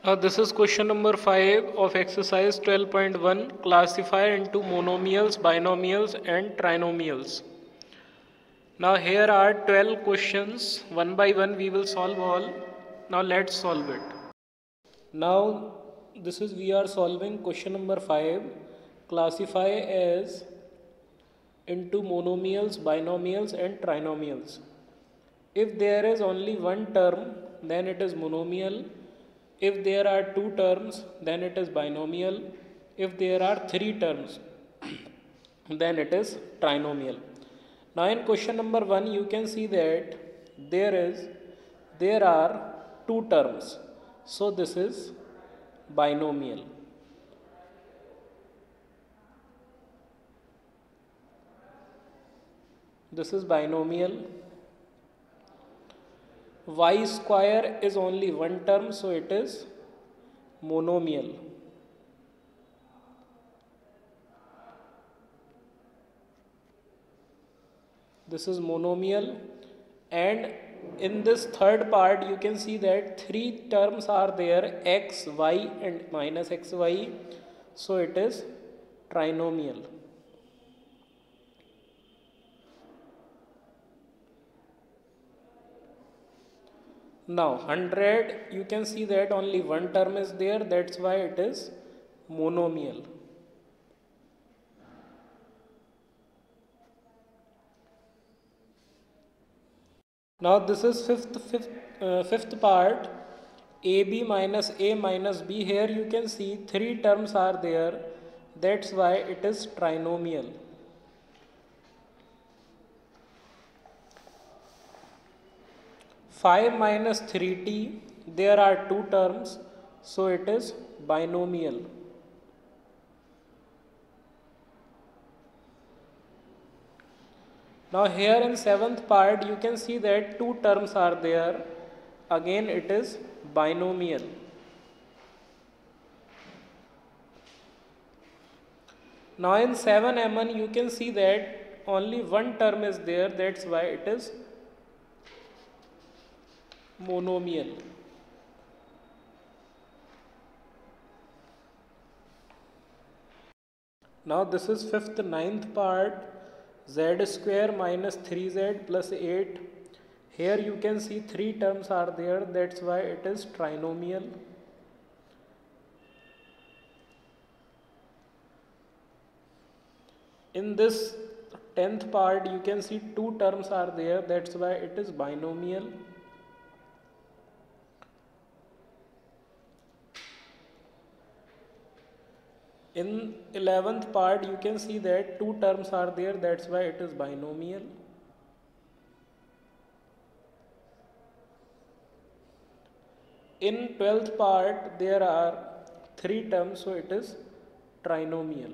Now this is question number 5 of exercise 12.1. Classify into monomials, binomials and trinomials. Now here are 12 questions. One by one we will solve all. Now let's solve it. Now we are solving question number 5. Classify as into monomials, binomials and trinomials. If there is only one term, then it is monomial. If there are two terms, then it is binomial. If there are three terms, then it is trinomial. Now in question number 1, you can see that there are two terms. So this is binomial. This is binomial. Y square is only one term, so it is monomial. This is monomial, and in this third part you can see that three terms are there, x, y and minus xy, so it is trinomial. Now 100, you can see that only one term is there, that's why it is monomial. Now this is fifth part, AB minus A minus B. Here you can see three terms are there, that's why it is trinomial. Five minus 3t, there are two terms, so it is binomial. Now here in seventh part you can see that two terms are there, again it is binomial. Now in 7m1 you can see that only one term is there, that's why it is monomial. Now this is ninth part, z square minus 3z plus 8. Here you can see three terms are there, that's why it is trinomial. In this 10th part you can see two terms are there, that's why it is binomial. In 11th part you can see that two terms are there, that's why it is binomial. In 12th part there are three terms, so it is trinomial.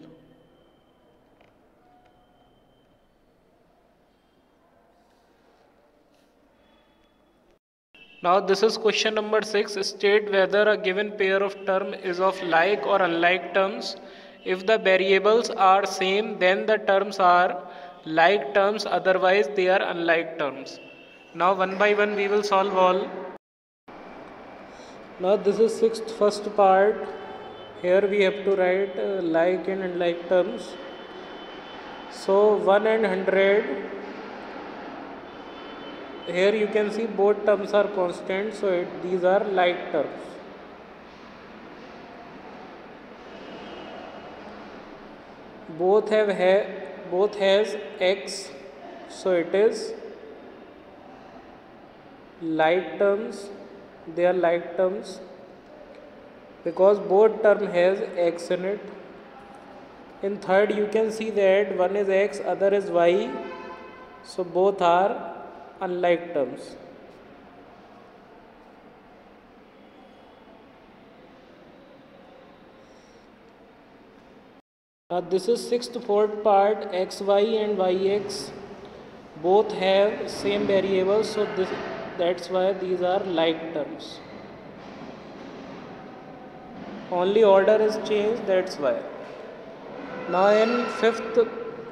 Now this is question number 6. State whether a given pair of term is of like or unlike terms. If the variables are same, then the terms are like terms, otherwise they are unlike terms. Now one by one we will solve all. Now this is first part. Here we have to write like and unlike terms. So 1 and 100. Here you can see both terms are constant, so these are like terms. Both has x, so it is like terms. They are like terms because both term has x in it. In third you can see that one is x, other is y, so both are unlike terms. Now this is fourth part, xy and yx both have same variables, so that's why these are like terms. Only order is changed, that's why. Now in fifth,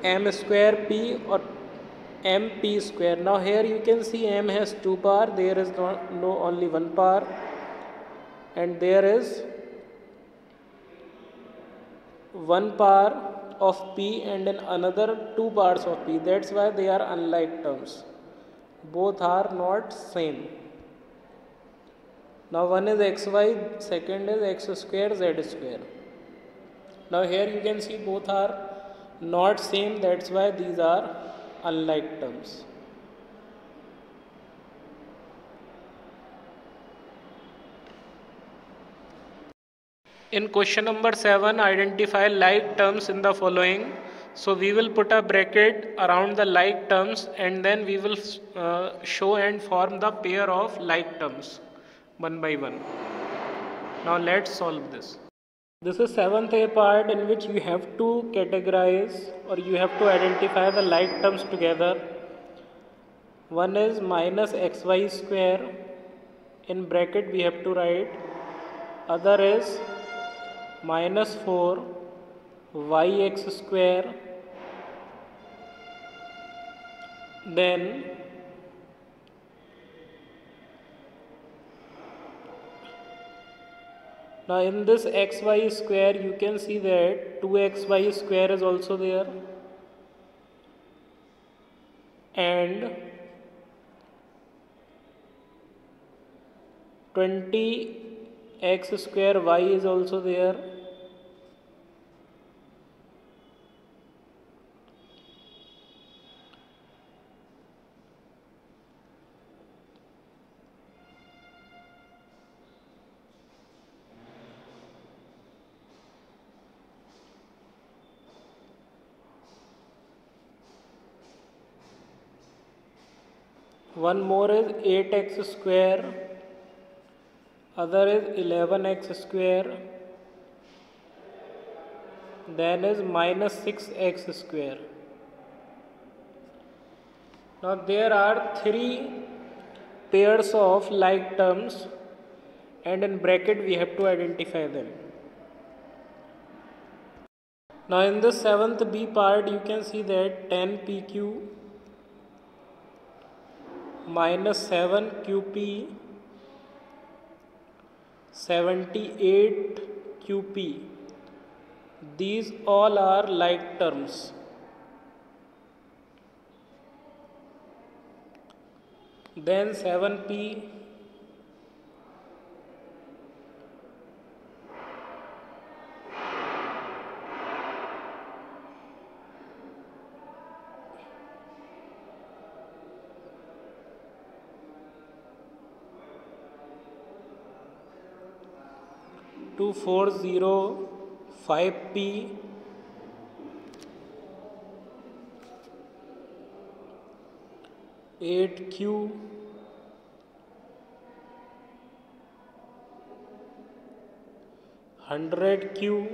m square p or mp square. Now here you can see m has two power, there is no only one power. and there is one part of p and in another two parts of p. That's why they are unlike terms. Both are not same. Now one is xy, second is x square z square. Now here you can see both are not same, that's why these are unlike terms. In question number 7, identify like terms in the following. So we will put a bracket around the like terms and then we will show and form the pair of like terms one by one. Now let's solve this. This is 7th A part in which you have to categorize or you have to identify the like terms together. One is minus xy square, in bracket we have to write. Other is minus 4 yx square, then now in this xy square you can see that 2xy square is also there and 20x square y is also there. One more is 8x square, other is 11x square, then is minus 6x square. Now there are three pairs of like terms and in bracket we have to identify them. Now in the 7th B part you can see that 10pq minus 7qp 78qp, these all are like terms. Then 7p to 405p 8q 100q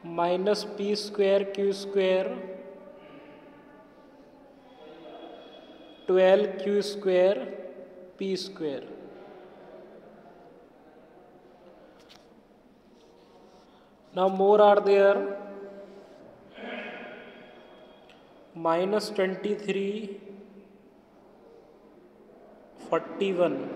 minus p square q square 12q square p square. Now more are there. Minus 23 41